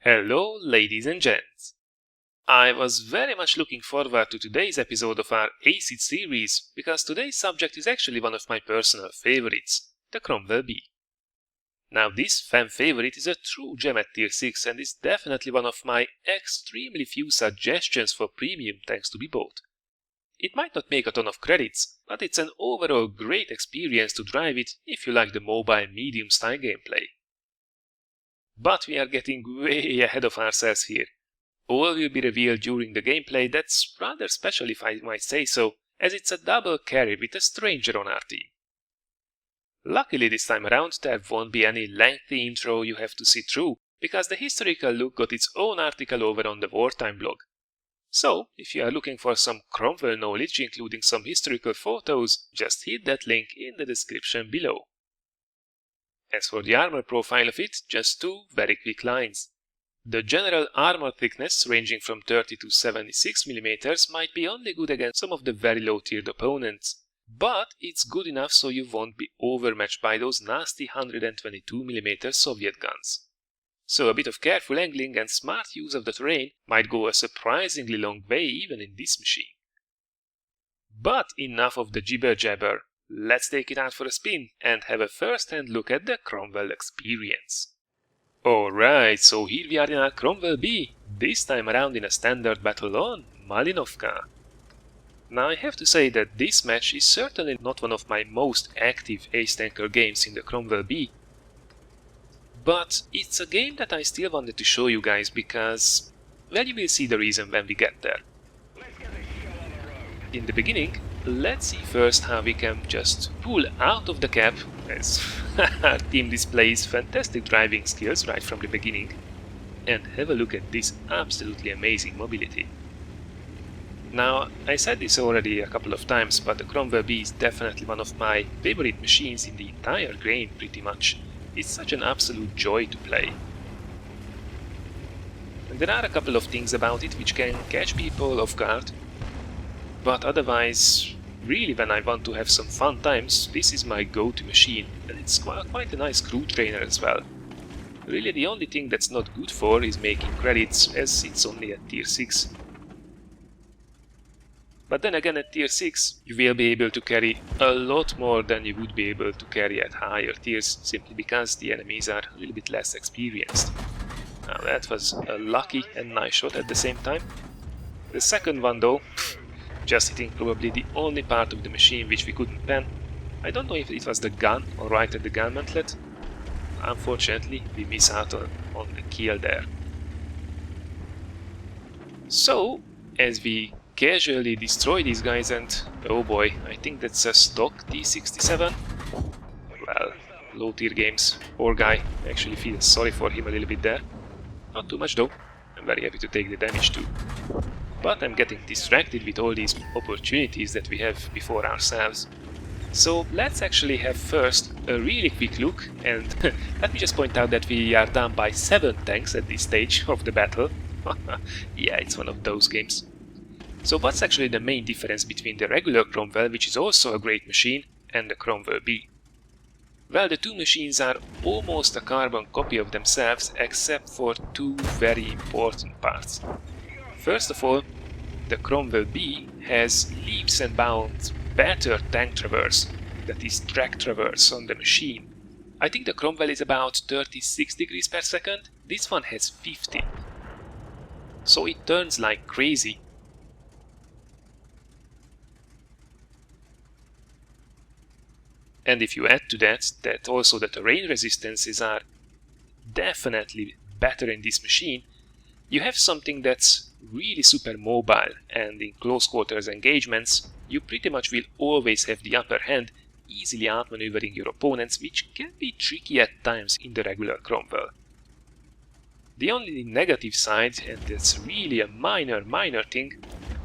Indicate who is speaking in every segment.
Speaker 1: Hello, ladies and gents. I was very much looking forward to today's episode of our Acid series because today's subject is actually one of my personal favorites, the Cromwell B. Now this fan favorite is a true gem at tier 6 and is definitely one of my extremely few suggestions for premium tanks to be bought. It might not make a ton of credits, but it's an overall great experience to drive it if you like the mobile medium style gameplay. But we are getting way ahead of ourselves here. All will be revealed during the gameplay. That's rather special if I might say so, as it's a double carry with a stranger on our team. Luckily this time around there won't be any lengthy intro you have to sit through, because the historical look got its own article over on the Wartime blog. So, if you are looking for some Cromwell knowledge including some historical photos, just hit that link in the description below. As for the armor profile of it, just two very quick lines. The general armor thickness ranging from 30 to 76 mm might be only good against some of the very low tiered opponents, but it's good enough so you won't be overmatched by those nasty 122 mm Soviet guns. So a bit of careful angling and smart use of the terrain might go a surprisingly long way even in this machine. But enough of the jibber jabber. Let's take it out for a spin and have a first-hand look at the Cromwell experience. Alright, so here we are in our Cromwell B, this time around in a standard battle on Malinovka. Now I have to say that this match is certainly not one of my most active ace tanker games in the Cromwell B, but it's a game that I still wanted to show you guys because, well, you will see the reason when we get there. In the beginning, let's see first how we can just pull out of the cap, as our team displays fantastic driving skills right from the beginning, and have a look at this absolutely amazing mobility. Now, I said this already a couple of times, but the Cromwell B is definitely one of my favorite machines in the entire game pretty much. It's such an absolute joy to play. And there are a couple of things about it which can catch people off guard, but otherwise, really when I want to have some fun times, this is my go-to machine, and it's quite a nice crew trainer as well. Really the only thing that's not good for is making credits, as it's only at tier 6. But then again at tier 6 you will be able to carry a lot more than you would be able to carry at higher tiers, simply because the enemies are a little bit less experienced. Now that was a lucky and nice shot at the same time. The second one though, just hitting probably the only part of the machine which we couldn't pen. I don't know if it was the gun or right at the gun mantlet. Unfortunately, we miss out on the kill there. So, as we casually destroy these guys and, oh boy, I think that's a stock T-67. Well, low tier games. Poor guy, I actually feel sorry for him a little bit there. Not too much though, I'm very happy to take the damage too. But I'm getting distracted with all these opportunities that we have before ourselves. So let's actually have first a really quick look, and let me just point out that we are down by 7 tanks at this stage of the battle. Yeah, it's one of those games. So what's actually the main difference between the regular Cromwell, which is also a great machine, and the Cromwell B? Well, the two machines are almost a carbon copy of themselves, except for two very important parts. First of all, the Cromwell B has leaps and bounds better tank traverse, that is track traverse on the machine. I think the Cromwell is about 36 degrees per second, this one has 50. So it turns like crazy. And if you add to that also the terrain resistances are definitely better in this machine, you have something that's really super mobile, and in close quarters engagements you pretty much will always have the upper hand, easily outmaneuvering your opponents, which can be tricky at times in the regular Cromwell. The only negative side, and that's really a minor thing,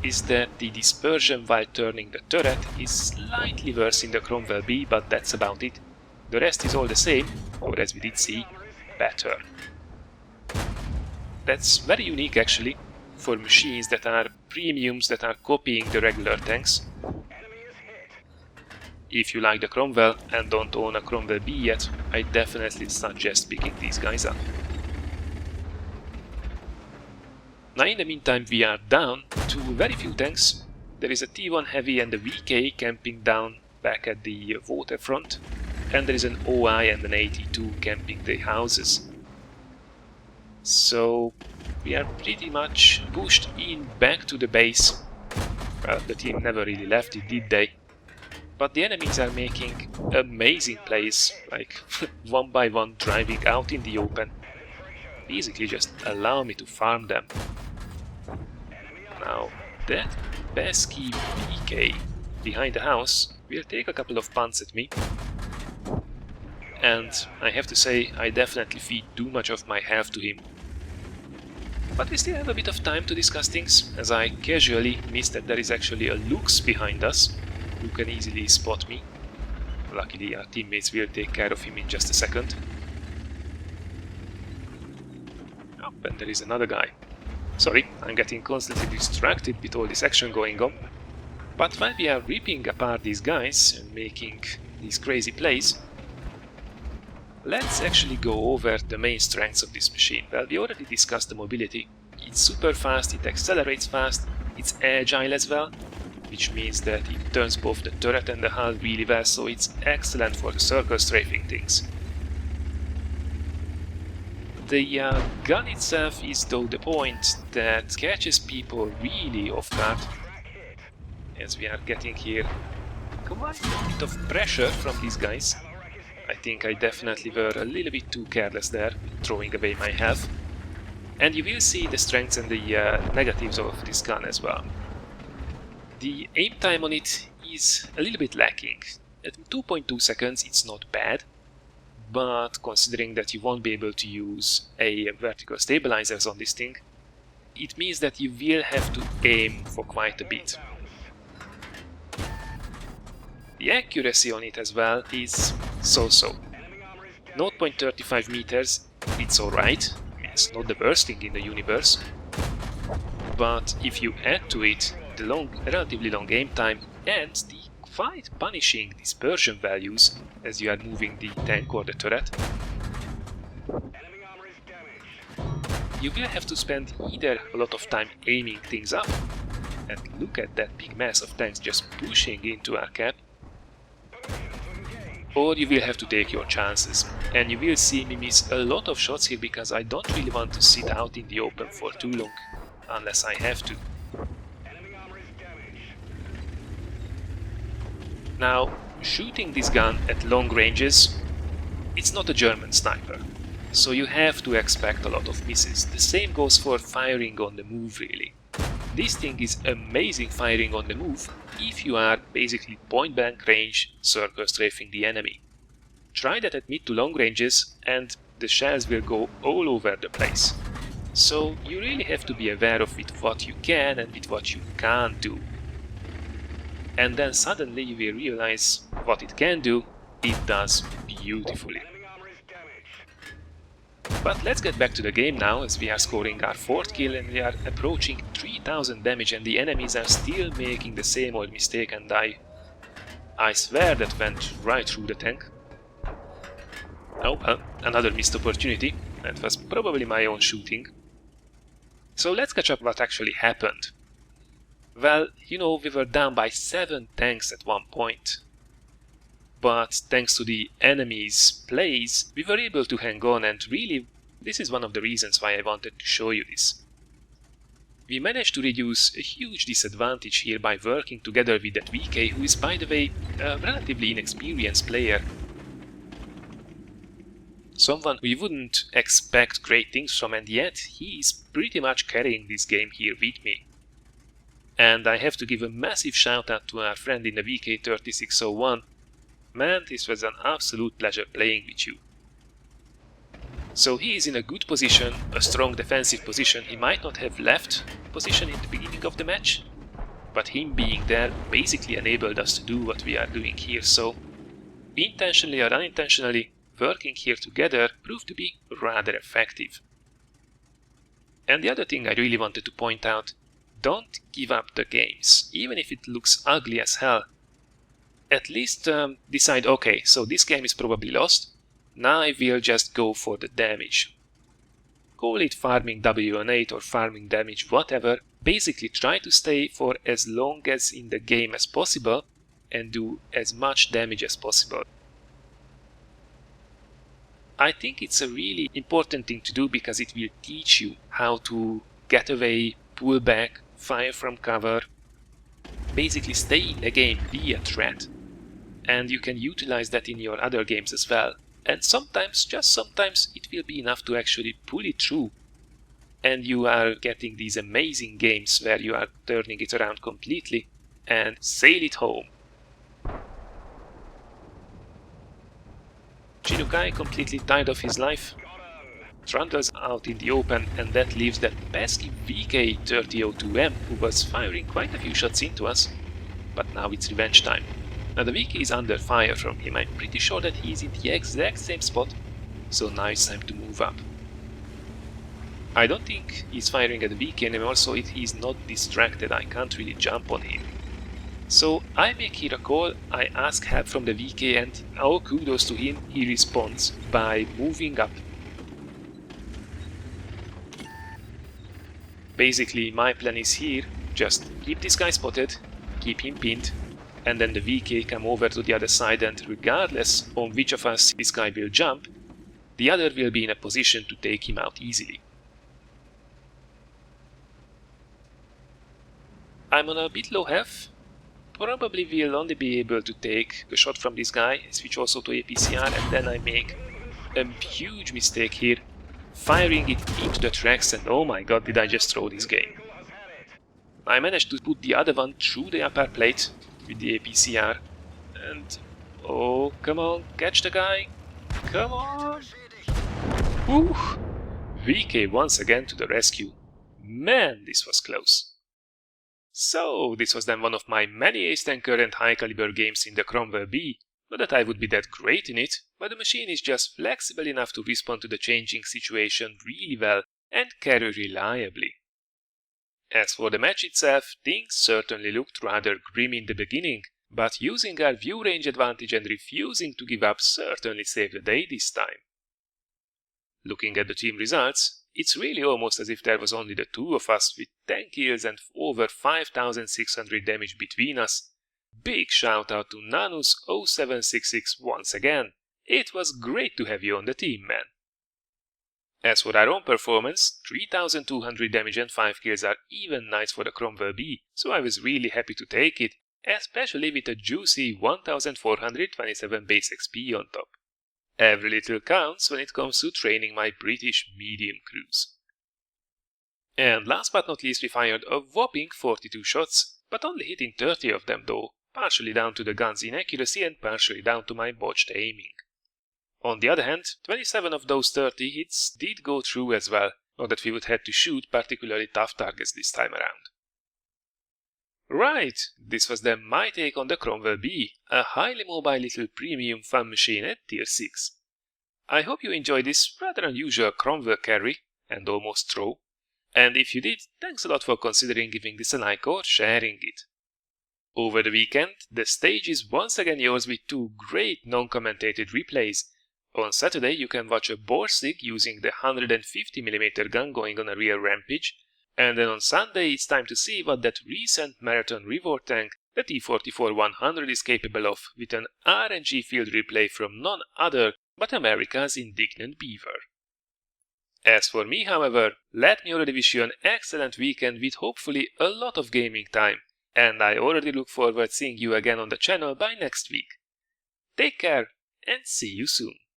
Speaker 1: is that the dispersion while turning the turret is slightly worse in the Cromwell B, but that's about it. The rest is all the same, or as we did see, better. That's very unique actually, for machines that are premiums that are copying the regular tanks. If you like the Cromwell and don't own a Cromwell B yet, I definitely suggest picking these guys up. Now in the meantime we are down to very few tanks. There is a T1 Heavy and a VK camping down back at the waterfront, and there is an OI and an 82 camping the houses. So we are pretty much pushed in back to the base. Well, the team never really left it, did they? But the enemies are making amazing plays, like one by one driving out in the open. Basically just allow me to farm them. Now that pesky VK behind the house will take a couple of punts at me. And I have to say, I definitely feed too much of my health to him. But we still have a bit of time to discuss things, as I casually missed that there is actually a Lux behind us, who can easily spot me. Luckily our teammates will take care of him in just a second. Oh, and there is another guy. Sorry, I'm getting constantly distracted with all this action going on. But while we are ripping apart these guys and making these crazy plays, let's actually go over the main strengths of this machine. Well, we already discussed the mobility. It's super fast, it accelerates fast, it's agile as well, which means that it turns both the turret and the hull really well, so it's excellent for the circle strafing things. The gun itself is though the point that catches people really off guard, as we are getting here quite a bit of pressure from these guys. I think I definitely were a little bit too careless there, throwing away my health. And you will see the strengths and the negatives of this gun as well. The aim time on it is a little bit lacking. At 2.2 seconds it's not bad, but considering that you won't be able to use a vertical stabilizers on this thing, it means that you will have to aim for quite a bit. The accuracy on it as well is so-so. 0.35 meters, it's alright, it's not the worst thing in the universe, but if you add to it the relatively long aim time and the quite punishing dispersion values as you are moving the tank or the turret, you will have to spend either a lot of time aiming things up, and look at that big mass of tanks just pushing into our cap, or you will have to take your chances. And you will see me miss a lot of shots here because I don't really want to sit out in the open for too long, unless I have to. Now, shooting this gun at long ranges, it's not a German sniper, so you have to expect a lot of misses. The same goes for firing on the move, really. This thing is amazing firing on the move if you are basically point-blank range circle strafing the enemy. Try that at mid to long ranges and the shells will go all over the place. So you really have to be aware of with what you can and with what you can't do. And then suddenly you will realize what it can do, it does beautifully. But let's get back to the game now, as we are scoring our 4th kill and we are approaching 3000 damage and the enemies are still making the same old mistake, and I swear that went right through the tank. Oh well, another missed opportunity. That was probably my own shooting. So let's catch up what actually happened. Well, you know, we were down by 7 tanks at one point. But thanks to the enemy's plays, we were able to hang on, and really, this is one of the reasons why I wanted to show you this. We managed to reduce a huge disadvantage here by working together with that VK, who is, by the way, a relatively inexperienced player. Someone we wouldn't expect great things from, and yet he is pretty much carrying this game here with me. And I have to give a massive shout out to our friend in the VK3601. Man, this was an absolute pleasure playing with you. So he is in a good position, a strong defensive position. He might not have left position in the beginning of the match, but him being there basically enabled us to do what we are doing here. So, intentionally or unintentionally, working here together proved to be rather effective. And the other thing I really wanted to point out, don't give up the games, even if it looks ugly as hell. At least decide, okay, so this game is probably lost, now I will just go for the damage. call it farming W18 or farming damage, whatever. Basically try to stay for as long as in the game as possible and do as much damage as possible. I think it's a really important thing to do because it will teach you how to get away, pull back, fire from cover, basically stay in the game, be a threat. And you can utilize that in your other games as well. And sometimes, just sometimes, it will be enough to actually pull it through. And you are getting these amazing games where you are turning it around completely and sail it home. Chinukai, completely tired of his life, trundles out in the open, and that leaves that pesky VK3002M who was firing quite a few shots into us. But now it's revenge time. Now the VK is under fire from him. I'm pretty sure that he's in the exact same spot, so now it's time to move up. I don't think he's firing at the VK anymore, so he's not distracted. I can't really jump on him. So I make here a call, I ask help from the VK, and oh, kudos to him, he responds by moving up. Basically my plan is here, just keep this guy spotted, keep him pinned, and then the VK come over to the other side, and regardless on which of us this guy will jump, the other will be in a position to take him out easily. I'm on a bit low health. Probably will only be able to take a shot from this guy, switch also to APCR, and then I make a huge mistake here, firing it into the tracks, and oh my god, did I just throw this game. I managed to put the other one through the upper plate with the APCR, and oh, come on, catch the guy, come on! Whew! VK once again to the rescue. Man, this was close. So, this was then one of my many ace tanker and high caliber games in the Cromwell B. Not that I would be that great in it, but the machine is just flexible enough to respond to the changing situation really well and carry reliably. As for the match itself, things certainly looked rather grim in the beginning, but using our view range advantage and refusing to give up certainly saved the day this time. Looking at the team results, it's really almost as if there was only the two of us with 10 kills and over 5600 damage between us. Big shout out to Nanus0766 once again. It was great to have you on the team, man. As for our own performance, 3200 damage and 5 kills are even nice for the Cromwell B, so I was really happy to take it, especially with a juicy 1427 base XP on top. Every little counts when it comes to training my British medium crews. And last but not least, we fired a whopping 42 shots, but only hitting 30 of them though, partially down to the gun's inaccuracy and partially down to my botched aiming. On the other hand, 27 of those 30 hits did go through as well, not that we would have to shoot particularly tough targets this time around. Right, this was then my take on the Cromwell B, a highly mobile little premium fun machine at tier 6. I hope you enjoyed this rather unusual Cromwell carry, and almost throw, and if you did, thanks a lot for considering giving this a like or sharing it. Over the weekend, the stage is once again yours with two great non-commentated replays. On Saturday you can watch a Borsig using the 150mm gun going on a real rampage, and then on Sunday it's time to see what that recent marathon reward tank, the T-44-100, is capable of with an RNG field replay from none other but America's indignant Beaver. As for me, however, let me already wish you an excellent weekend with hopefully a lot of gaming time, and I already look forward to seeing you again on the channel by next week. Take care and see you soon.